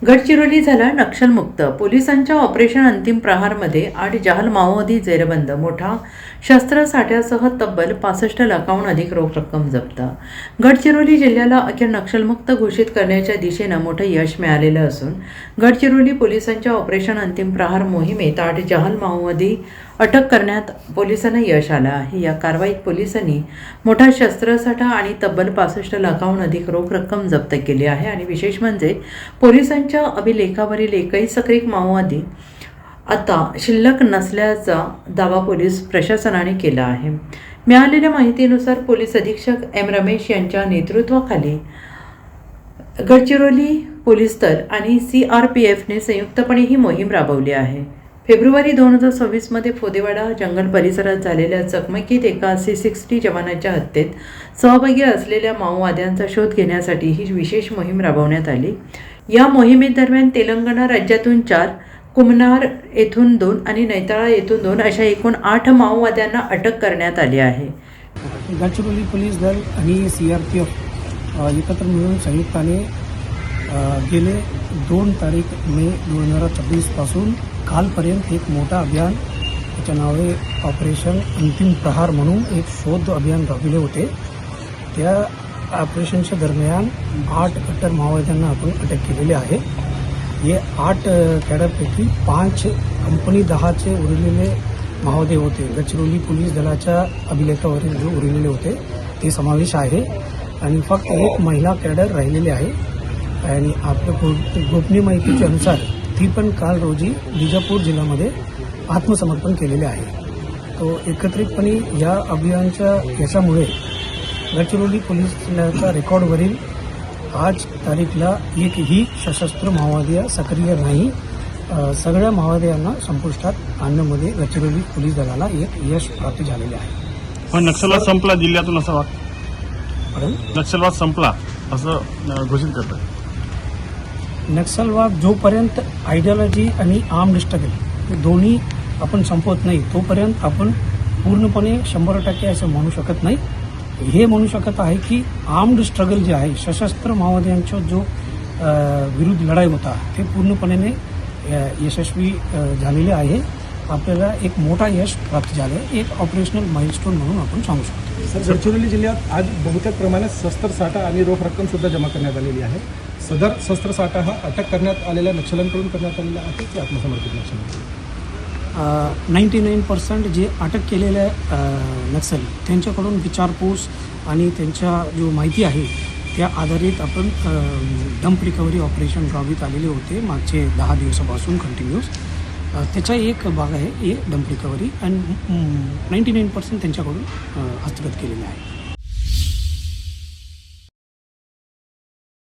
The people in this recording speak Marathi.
गडचिरोली झाला नक्षलमुक्त. पोलिसांच्या ऑपरेशन अंतिम प्रहारमध्ये 8 जहाल माओवादी जेरबंद. मोठा शस्त्रसाठ्यासह तब्बल 65 लाखांहून अधिक रोख रक्कम जप्त. गडचिरोली जिल्ह्याला अखेर नक्षलमुक्त घोषित करण्याच्या दिशेनं मोठं यश मिळालेलं असून गडचिरोली पोलिसांच्या ऑपरेशन अंतिम प्रहार मोहिमेत 8 जहाल माओवादी अटक करण्यात पोलिसांना यश आलं आहे. या कारवाईत पोलिसांनी मोठा शस्त्रसाठा आणि तब्बल 65 लाखांहून अधिक रोख रक्कम जप्त केली आहे. आणि विशेष म्हणजे पोलिसांच्या अभिलेखावरील एकही सक्रिय माओवादी आता शिल्लक नसल्याचा दावा पोलीस प्रशासनाने केला आहे. मिळालेल्या माहितीनुसार पोलीस अधीक्षक एम रमेश यांच्या नेतृत्वाखाली गडचिरोली पोलीस दल आणि CRPFने संयुक्तपणे ही मोहीम राबवली आहे. फेब्रुवारी 2026 फोदेवाडा जंगल परिसरात झालेल्या चकमकीत एका C60 जवानाच्या हत्येत सहभागी असलेल्या माओवाद्यांचा शोध घेण्यासाठी ही विशेष मोहीम राबवण्यात आली. या मोहिमेदरम्यान तेलंगणा राज्यातून 4, कुमनार येथून 2 आणि नैताळा येथून 2 अशा एकूण 8 माओवाद्यांना अटक करण्यात आली आहे. गडचिरोली पोलीस दल आणि CRPF एकत्र मिळून संयुक्ताने गेले 2 तारीख मे 2026 पासून कालपर्यंत एक मोठा अभियान, त्याच्या नावे ऑपरेशन अंतिम प्रहार म्हणून एक शोध अभियान राबविले होते. त्या ऑपरेशनच्या दरम्यान 8 कट्टर माओवाद्यांना आपण अटक केलेले आहे. हे 8 कॅडरपैकी 5 कंपनी 10चे उरलेले माओवादी होते. गडचिरोली पोलीस दलाच्या अभिलेखावरील जे उरलेले होते ते समावेश आहे आणि फक्त एक महिला कॅडर राहिलेली आहे. आणि आपल्या गोपनीय माहितीच्या अनुसार ती पण काल रोजी विजापूर जिल्ह्यामध्ये आत्मसमर्पण केलेले आहे. तो एकत्रितपणे या अभियानाच्या यशामुळे गडचिरोली पोलिसांच्या रेकॉर्डवरील आज तारीखला एकही सशस्त्र माओवादी सक्रिय नाही. सगळ्या माओवाद्यांना संपुष्टात आणण्यामध्ये गडचिरोली पोलीस दलाला एक यश प्राप्त झालेले आहे. पण नक्षलवाद संपला जिल्ह्यातून असं वाटतं? नक्षलवाद संपला असं घोषित करतात. नक्षलवाद जोपर्यंत आयडिओलॉजी आणि आर्म्ड स्ट्रगल दोन्ही आपण संपवत नाही तोपर्यंत आपण पूर्णपणे 100% असं म्हणू शकत नाही. हे म्हणू शकत आहे की आर्म्ड स्ट्रगल जे आहे, सशस्त्र माओवाद्यांचा जो विरुद्ध लढाई होता ते पूर्णपणे यशस्वी झालेले आहे. आपल्याला एक मोठा यश प्राप्त झालं, एक ऑपरेशनल माइलस्टोन म्हणून आपण सांगू शकतो. सर, गडचिरोली जिल्ह्यात आज बहुतेक प्रमाणात शस्त्रसाठा आणि रोख रक्कम सुद्धा जमा करण्यात आलेली आहे. सदर शस्त्रसाठा हा अटक करण्यात आलेल्या नक्षल्यांकडून करण्यात आलेला आहे की आत्मसमर्पित नक्षल? 99% जे अटक केलेल्या नक्सल त्यांच्याकडून विचारपूस आणि त्यांच्या जो माहिती आहे त्या आधारित आपण डंप रिकव्हरी ऑपरेशन राबवित आलेले होते मागचे 10 दिवसापासून कंटिन्यूस. त्याचा एक भाग आहे हे डंप रिकव्हरी आणि 99% त्यांच्याकडून हस्तगत केलेला आहे.